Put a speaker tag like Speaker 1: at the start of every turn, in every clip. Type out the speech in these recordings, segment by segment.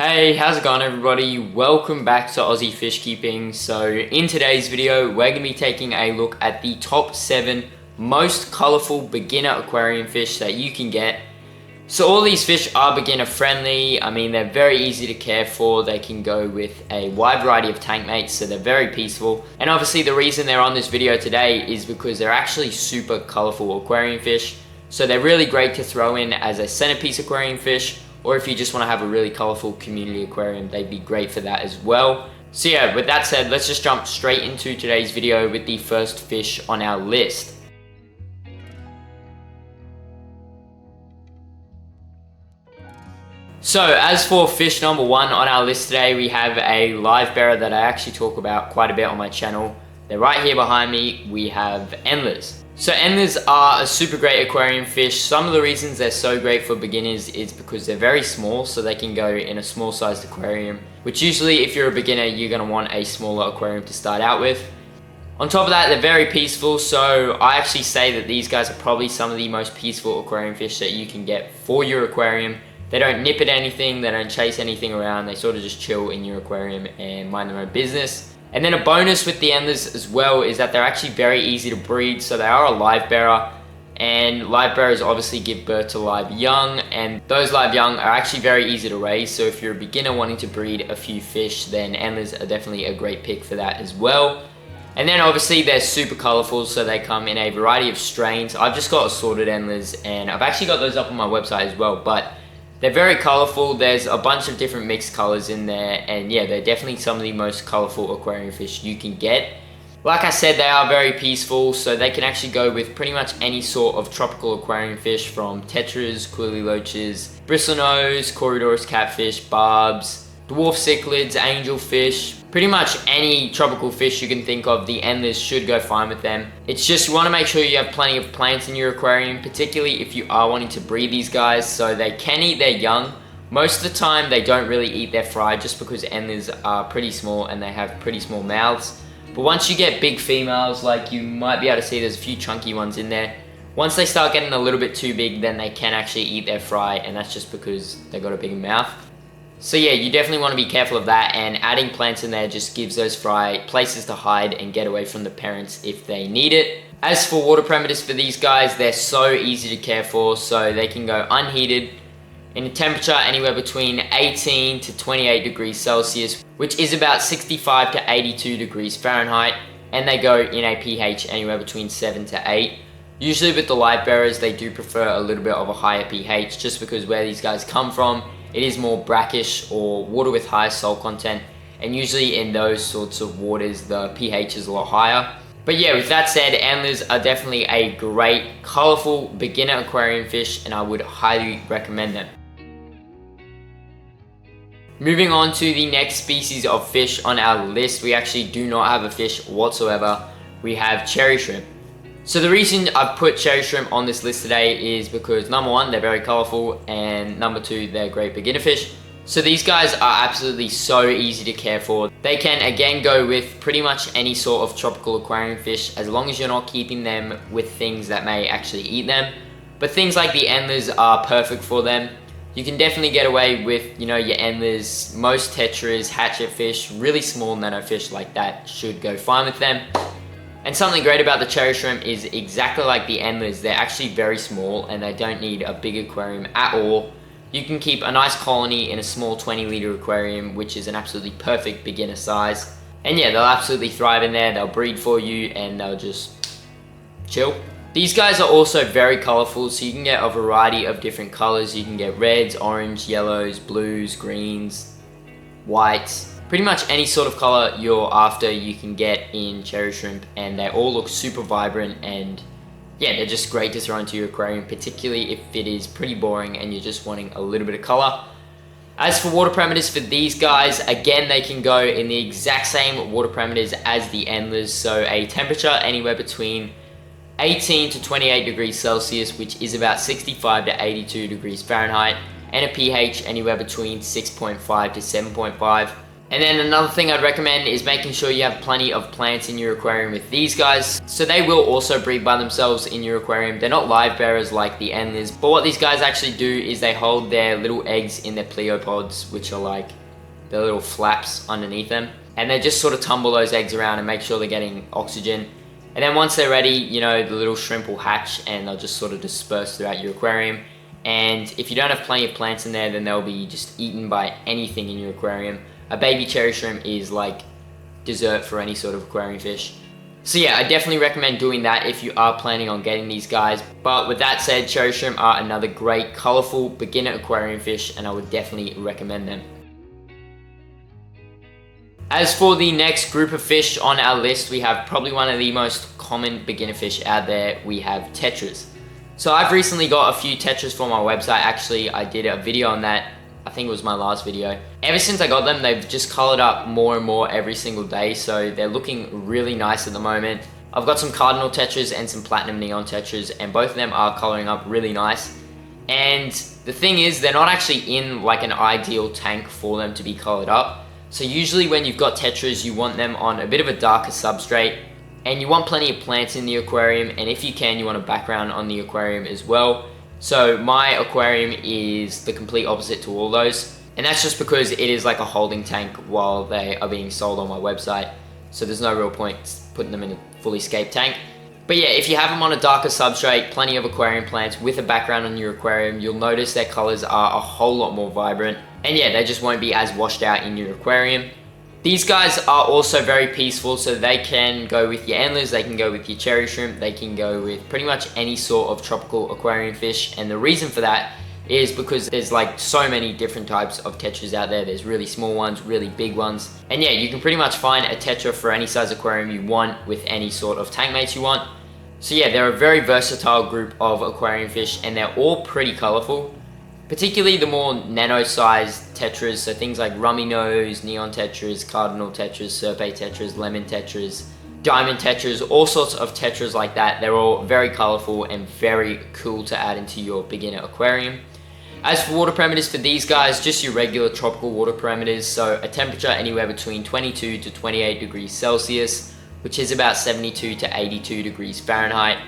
Speaker 1: Hey, how's it going everybody? Welcome back to Aussie Fish Keeping. So in today's video, we're going to be taking a look at the top 7 most colorful beginner aquarium fish that you can get. So all these fish are beginner friendly. I mean, they're very easy to care for. They can go with a wide variety of tank mates, so they're very peaceful. And obviously the reason they're on this video today is because they're actually super colorful aquarium fish. So they're really great to throw in as a centerpiece aquarium fish, or if you just want to have a really colorful community aquarium, they'd be great for that as well. So yeah, with that said, let's just jump straight into today's video with the first fish on our list. So as for fish number 1 on our list today, we have a live bearer that I actually talk about quite a bit on my channel. They're right here behind me. We have ENDLERS. So ENDLERS are a super great aquarium fish. Some of the reasons they're so great for beginners is because they're very small, so they can go in a small sized aquarium, which usually if you're a beginner, you're going to want a smaller aquarium to start out with. On top of that, they're very peaceful, so I actually say that these guys are probably some of the most peaceful aquarium fish that you can get for your aquarium. They don't nip at anything, they don't chase anything around, they sort of just chill in your aquarium and mind their own business. And then a bonus with the ENDLERS as well is that they're actually very easy to breed. So they are a live bearer, and live bearers obviously give birth to live young, and those live young are actually very easy to raise. So if you're a beginner wanting to breed a few fish, then ENDLERS are definitely a great pick for that as well. And then obviously they're super colorful, so they come in a variety of strains. I've just got assorted ENDLERS, and I've actually got those up on my website as well, but they're very colorful. There's a bunch of different mixed colors in there, and yeah, they're definitely some of the most colorful aquarium fish you can get. Like I said, they are very peaceful, so they can actually go with pretty much any sort of tropical aquarium fish, from TETRAS, quilly loaches, bristlenose, corridors, catfish, barbs, dwarf cichlids, angelfish. Pretty much any tropical fish you can think of, the ENDLERS should go fine with them. It's just you want to make sure you have plenty of plants in your aquarium, particularly if you are wanting to breed these guys, so they can eat their young. Most of the time they don't really eat their fry, just because ENDLERS are pretty small and they have pretty small mouths. But once you get big females, like you might be able to see there's a few chunky ones in there, once they start getting a little bit too big, then they can actually eat their fry, and that's just because they got a bigger mouth. So yeah, you definitely want to be careful of that, and adding plants in there just gives those fry places to hide and get away from the parents if they need it. As for water parameters for these guys, they're so easy to care for, so they can go unheated in a temperature anywhere between 18 to 28 degrees Celsius, which is about 65 to 82 degrees Fahrenheit, and they go in a pH anywhere between 7 to 8. Usually with the live bearers, they do prefer a little bit of a higher pH, just because where these guys come from, it is more brackish or water with high salt content, and usually in those sorts of waters the pH is a lot higher. But yeah, with that said, ENDLERS are definitely a great colorful beginner aquarium fish, and I would highly recommend them. Moving on to the next species of fish on our list, we actually do not have a fish whatsoever. We have cherry shrimp. So the reason I've put cherry shrimp on this list today is because number 1, they're very colorful, and number 2, they're great beginner fish. So these guys are absolutely so easy to care for. They can again go with pretty much any sort of tropical aquarium fish, as long as you're not keeping them with things that may actually eat them. But things like the ENDLERS are perfect for them. You can definitely get away with, you know, your ENDLERS, most tetras, hatchet fish, really small nano fish like that should go fine with them. And something great about the cherry shrimp is exactly like the ENDLERS, they're actually very small and they don't need a big aquarium at all. You can keep a nice colony in a small 20-liter aquarium, which is an absolutely perfect beginner size. And yeah, they'll absolutely thrive in there, they'll breed for you, and they'll just chill. These guys are also very colorful, so you can get a variety of different colors. You can get reds, orange, yellows, blues, greens, whites. Pretty much any sort of color you're after you can get in cherry shrimp, and they all look super vibrant, and yeah, they're just great to throw into your aquarium, particularly if it is pretty boring and you're just wanting a little bit of color. As for water parameters for these guys, again, they can go in the exact same water parameters as the ENDLERS, so a temperature anywhere between 18 to 28 degrees Celsius, which is about 65 to 82 degrees Fahrenheit, and a pH anywhere between 6.5 to 7.5. And then another thing I'd recommend is making sure you have plenty of plants in your aquarium with these guys. So they will also breed by themselves in your aquarium. They're not live bearers like the ENDLERS, but what these guys actually do is they hold their little eggs in their pleopods, which are like the little flaps underneath them. And they just sort of tumble those eggs around and make sure they're getting oxygen. And then once they're ready, you know, the little shrimp will hatch and they'll just sort of disperse throughout your aquarium. And if you don't have plenty of plants in there, then they'll be just eaten by anything in your aquarium. A baby cherry shrimp is like dessert for any sort of aquarium fish. So yeah, I definitely recommend doing that if you are planning on getting these guys. But with that said, cherry shrimp are another great, colorful beginner aquarium fish, and I would definitely recommend them. As for the next group of fish on our list, we have probably one of the most common beginner fish out there. We have tetras. So I've recently got a few tetras for my website. Actually, I did a video on that. I think it was my last video. Ever since I got them, they've just colored up more and more every single day, so they're looking really nice at the moment. I've got some cardinal tetras and some platinum neon tetras, and both of them are coloring up really nice. And the thing is, they're not actually in like an ideal tank for them to be colored up. So usually when you've got tetras, you want them on a bit of a darker substrate, and you want plenty of plants in the aquarium, and if you can, you want a background on the aquarium as well. So my aquarium is the complete opposite to all those, and that's just because it is like a holding tank while they are being sold on my website, so there's no real point putting them in a fully scaped tank. But yeah, if you have them on a darker substrate, plenty of aquarium plants with a background on your aquarium, you'll notice their colors are a whole lot more vibrant, and yeah, they just won't be as washed out in your aquarium. These guys are also very peaceful, so they can go with your ENDLERS, they can go with your cherry shrimp, they can go with pretty much any sort of tropical aquarium fish. And the reason for that is because there's like so many different types of tetras out there. There's really small ones, really big ones. And yeah, you can pretty much find a tetra for any size aquarium you want with any sort of tank mates you want. So yeah, they're a very versatile group of aquarium fish, and they're all pretty colorful. Particularly the more nano-sized tetras, so things like rummy nose, neon tetras, cardinal tetras, serpent tetras, lemon tetras, diamond tetras, all sorts of tetras like that. They're all very colorful and very cool to add into your beginner aquarium. As for water parameters for these guys, just your regular tropical water parameters, so a temperature anywhere between 22 to 28 degrees Celsius, which is about 72 to 82 degrees Fahrenheit,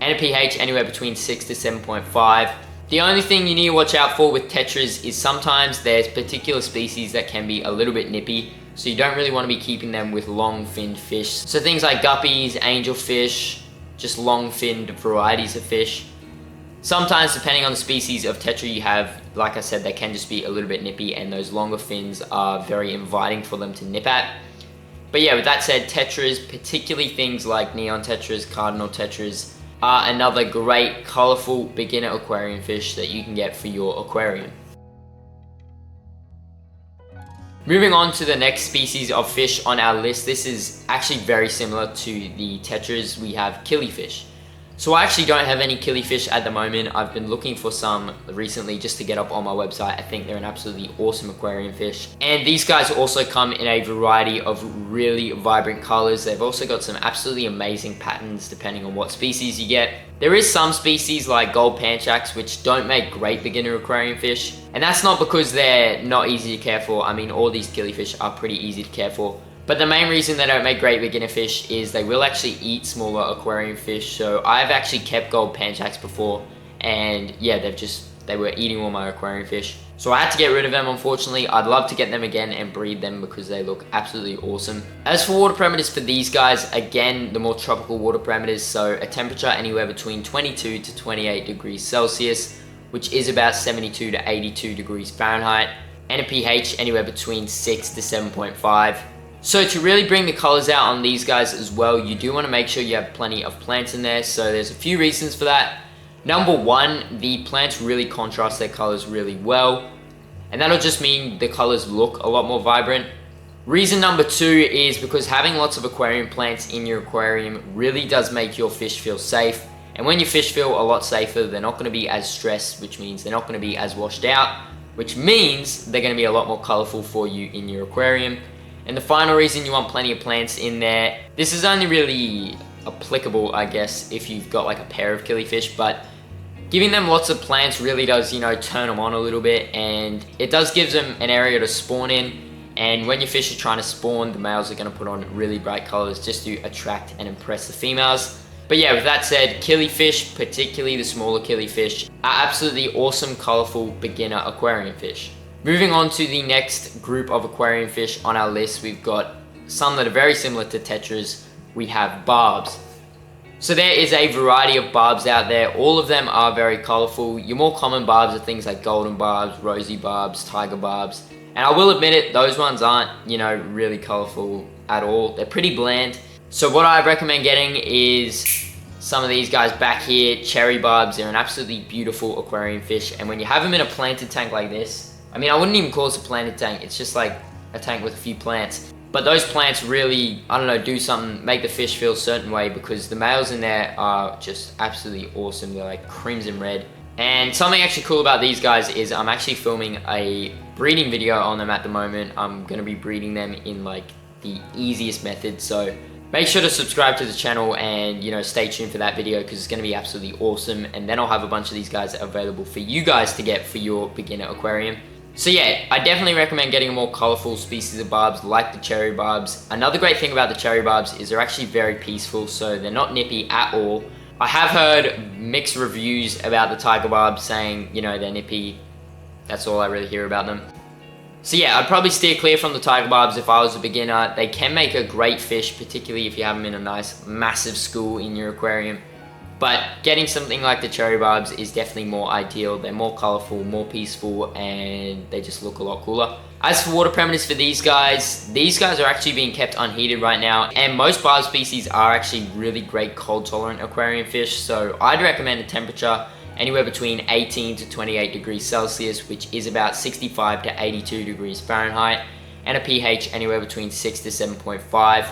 Speaker 1: and a pH anywhere between 6 to 7.5. The only thing you need to watch out for with tetras is sometimes there's particular species that can be a little bit nippy, so you don't really want to be keeping them with long-finned fish. So things like guppies, angelfish, just long-finned varieties of fish. Sometimes, depending on the species of tetra you have, like I said, they can just be a little bit nippy, and those longer fins are very inviting for them to nip at. But yeah, with that said, tetras, particularly things like neon tetras, cardinal tetras, are another great colorful beginner aquarium fish that you can get for your aquarium. Moving on to the next species of fish on our list, this is actually very similar to the tetras. We have killifish. So I actually don't have any killifish at the moment. I've been looking for some recently just to get up on my website. I think they're an absolutely awesome aquarium fish. And these guys also come in a variety of really vibrant colors. They've also got some absolutely amazing patterns depending on what species you get. There is some species like gold panchaks which don't make great beginner aquarium fish. And that's not because they're not easy to care for. I mean, all these killifish are pretty easy to care for. But the main reason they don't make great beginner fish is they will actually eat smaller aquarium fish. So I've actually kept gold panchaks before, and yeah, they were eating all my aquarium fish. So I had to get rid of them, unfortunately. I'd love to get them again and breed them because they look absolutely awesome. As for water parameters for these guys, again, the more tropical water parameters, so a temperature anywhere between 22 to 28 degrees Celsius, which is about 72 to 82 degrees Fahrenheit, and a pH anywhere between 6 to 7.5. So to really bring the colors out on these guys as well, you do want to make sure you have plenty of plants in there. So there's a few reasons for that. Number one, the plants really contrast their colors really well, and that'll just mean the colors look a lot more vibrant. Reason number two is because having lots of aquarium plants in your aquarium really does make your fish feel safe. And when your fish feel a lot safer, they're not going to be as stressed, which means they're not going to be as washed out, which means they're going to be a lot more colorful for you in your aquarium. And the final reason you want plenty of plants in there, this is only really applicable, I guess, if you've got like a pair of killifish, but giving them lots of plants really does, turn them on a little bit, and it does give them an area to spawn in. And when your fish are trying to spawn, the males are going to put on really bright colors just to attract and impress the females. But yeah, with that said, killifish, particularly the smaller killifish, are absolutely awesome, colorful beginner aquarium fish. Moving on to the next group of aquarium fish on our list, we've got some that are very similar to tetras. We have barbs. So there is a variety of barbs out there. All of them are very colorful. Your more common barbs are things like golden barbs, rosy barbs, tiger barbs. And I will admit it, those ones aren't, really colorful at all. They're pretty bland. So what I recommend getting is some of these guys back here, cherry barbs. They're an absolutely beautiful aquarium fish. And when you have them in a planted tank like this, I mean, I wouldn't even call this a planted tank. It's just like a tank with a few plants. But those plants really, I don't know, do something, make the fish feel a certain way, because the males in there are just absolutely awesome. They're like crimson red. And something actually cool about these guys is I'm actually filming a breeding video on them at the moment. I'm going to be breeding them in like the easiest method. So make sure to subscribe to the channel and, stay tuned for that video, because it's going to be absolutely awesome. And then I'll have a bunch of these guys available for you guys to get for your beginner aquarium. So yeah, I definitely recommend getting a more colorful species of barbs like the cherry barbs. Another great thing about the cherry barbs is they're actually very peaceful, so they're not nippy at all. I have heard mixed reviews about the tiger barbs saying, they're nippy. That's all I really hear about them. So yeah, I'd probably steer clear from the tiger barbs if I was a beginner. They can make a great fish, particularly if you have them in a nice massive school in your aquarium. But getting something like the cherry barbs is definitely more ideal. They're more colorful, more peaceful, and they just look a lot cooler. As for water parameters for these guys are actually being kept unheated right now, and most barb species are actually really great cold tolerant aquarium fish. So I'd recommend a temperature anywhere between 18 to 28 degrees Celsius, which is about 65 to 82 degrees Fahrenheit, and a pH anywhere between 6 to 7.5.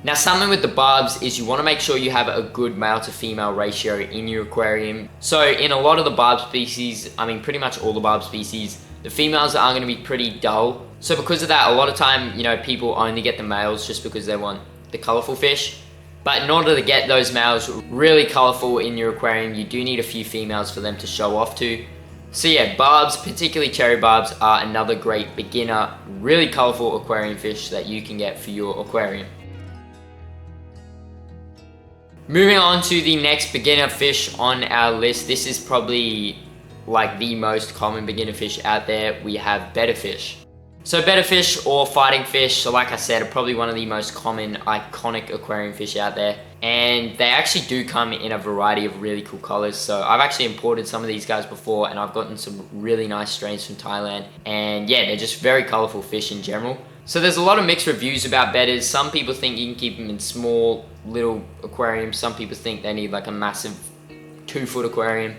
Speaker 1: Now, something with the barbs is you want to make sure you have a good male to female ratio in your aquarium. So in a lot of the barb species, I mean pretty much all the barb species, the females are going to be pretty dull. So because of that, a lot of time, people only get the males just because they want the colorful fish. But in order to get those males really colorful in your aquarium, you do need a few females for them to show off to. So yeah, barbs, particularly cherry barbs, are another great beginner, really colorful aquarium fish that you can get for your aquarium. Moving on to the next beginner fish on our list. This is probably like the most common beginner fish out there. We have betta fish. So betta fish, or fighting fish, so like I said, are probably one of the most common iconic aquarium fish out there. And they actually do come in a variety of really cool colors. So I've actually imported some of these guys before, and I've gotten some really nice strains from Thailand. And yeah, they're just very colorful fish in general. So there's a lot of mixed reviews about bettas. Some people think you can keep them in small little aquariums. Some people think they need like a massive 2-foot aquarium.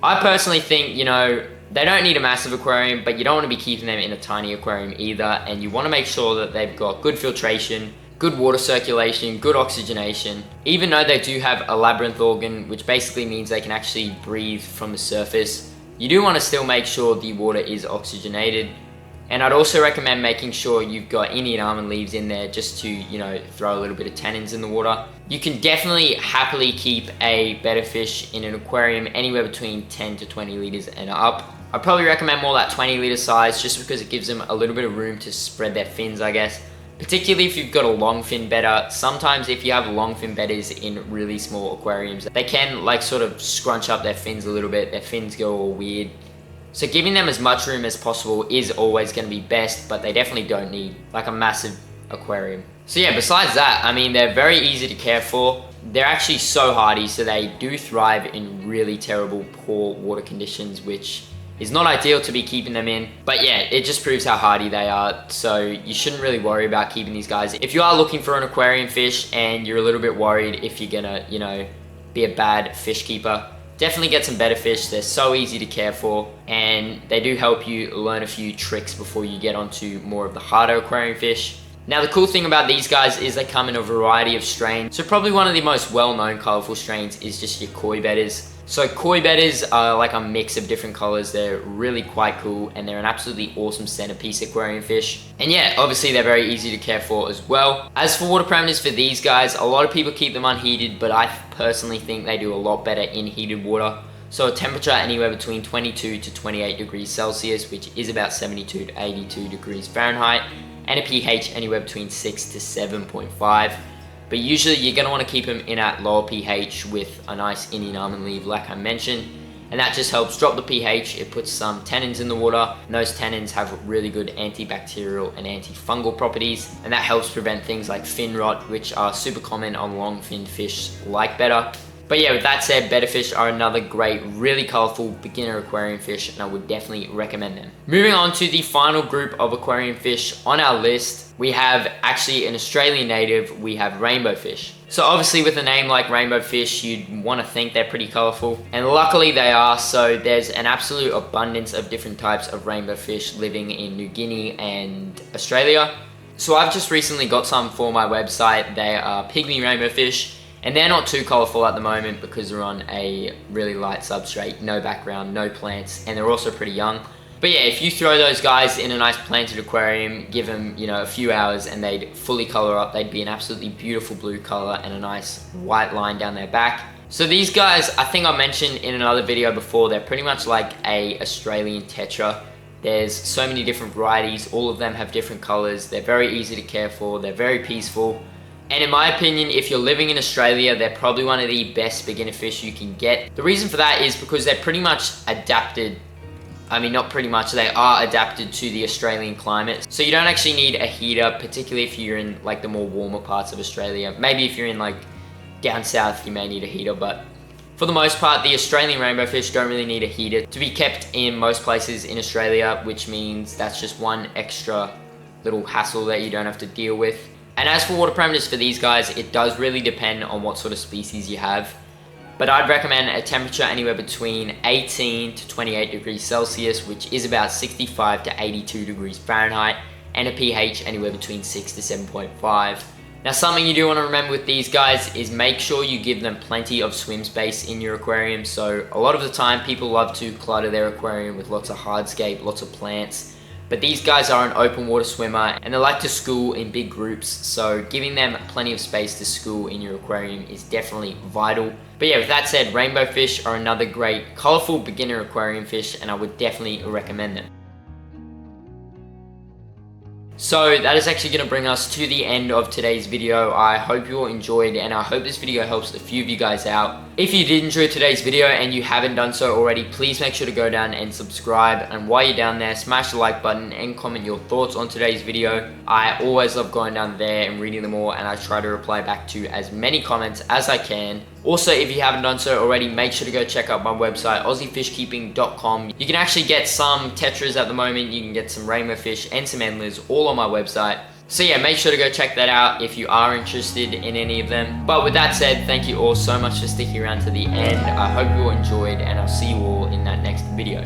Speaker 1: I personally think, they don't need a massive aquarium, but you don't want to be keeping them in a tiny aquarium either. And you want to make sure that they've got good filtration, good water circulation, good oxygenation. Even though they do have a labyrinth organ, which basically means they can actually breathe from the surface, you do want to still make sure the water is oxygenated. And I'd also recommend making sure you've got Indian almond leaves in there just to, throw a little bit of tannins in the water. You can definitely happily keep a betta fish in an aquarium anywhere between 10 to 20 liters and up. I'd probably recommend more that 20 liter size, just because it gives them a little bit of room to spread their fins, I guess. Particularly if you've got a long fin betta. Sometimes if you have long fin bettas in really small aquariums, they can like sort of scrunch up their fins a little bit. Their fins go all weird. So giving them as much room as possible is always going to be best, but they definitely don't need like a massive aquarium. So yeah, besides that, I mean, they're very easy to care for. They're actually so hardy, so they do thrive in really terrible, poor water conditions, which is not ideal to be keeping them in. But yeah, it just proves how hardy they are, so you shouldn't really worry about keeping these guys. If you are looking for an aquarium fish and you're a little bit worried if you're gonna, be a bad fish keeper, definitely get some betta fish. They're so easy to care for, and they do help you learn a few tricks before you get onto more of the harder aquarium fish. Now the cool thing about these guys is they come in a variety of strains. So probably one of the most well-known colorful strains is just your koi bettas. So koi bettas are like a mix of different colors. They're really quite cool, and they're an absolutely awesome centerpiece aquarium fish. And yeah, obviously they're very easy to care for as well. As for water parameters for these guys, a lot of people keep them unheated, but I personally think they do a lot better in heated water. So a temperature anywhere between 22 to 28 degrees Celsius, which is about 72 to 82 degrees Fahrenheit, and a pH anywhere between 6 to 7.5. But usually you're going to want to keep them in at lower pH with a nice Indian almond leaf like I mentioned. And that just helps drop the pH, it puts some tannins in the water, and those tannins have really good antibacterial and antifungal properties, and that helps prevent things like fin rot, which are super common on long-finned fish like betta. But yeah, with that said, betta fish are another great, really colorful beginner aquarium fish, and I would definitely recommend them. Moving on to the final group of aquarium fish on our list, we have actually an Australian native, we have rainbow fish. So obviously with a name like rainbow fish, you'd want to think they're pretty colorful, and luckily they are. So there's an absolute abundance of different types of rainbow fish living in New Guinea and Australia. So I've just recently got some for my website. They are pygmy rainbow fish. And they're not too colorful at the moment because they're on a really light substrate, no background, no plants, and they're also pretty young. But yeah, if you throw those guys in a nice planted aquarium, give them, a few hours and they'd fully color up, they'd be an absolutely beautiful blue color and a nice white line down their back. So these guys, I think I mentioned in another video before, they're pretty much like a Australian tetra. There's so many different varieties, all of them have different colors, they're very easy to care for, they're very peaceful. And in my opinion, if you're living in Australia, they're probably one of the best beginner fish you can get. The reason for that is because they're pretty much adapted, not pretty much, they are adapted to the Australian climate. So you don't actually need a heater, particularly if you're in like the more warmer parts of Australia. Maybe if you're in like down south, you may need a heater, but for the most part, the Australian rainbow fish don't really need a heater to be kept in most places in Australia, which means that's just one extra little hassle that you don't have to deal with. And as for water parameters for these guys, it does really depend on what sort of species you have. But I'd recommend a temperature anywhere between 18 to 28 degrees Celsius, which is about 65 to 82 degrees Fahrenheit, and a pH anywhere between 6 to 7.5. Now something you do want to remember with these guys is make sure you give them plenty of swim space in your aquarium. So a lot of the time people love to clutter their aquarium with lots of hardscape, lots of plants. But these guys are an open water swimmer and they like to school in big groups, so giving them plenty of space to school in your aquarium is definitely vital. But yeah, with that said, rainbow fish are another great colorful beginner aquarium fish and I would definitely recommend them. So that is actually going to bring us to the end of today's video. I hope you all enjoyed and I hope this video helps a few of you guys out. If you did enjoy today's video and you haven't done so already, please make sure to go down and subscribe, and while you're down there, smash the like button and comment your thoughts on today's video. I always love going down there and reading them all, and I try to reply back to as many comments as I can. Also, if you haven't done so already, make sure to go check out my website, aussiefishkeeping.com. You can actually get some tetras at the moment, you can get some rainbow fish and some endlers all on my website. So yeah, make sure to go check that out if you are interested in any of them. But with that said, thank you all so much for sticking around to the end. I hope you all enjoyed and I'll see you all in that next video.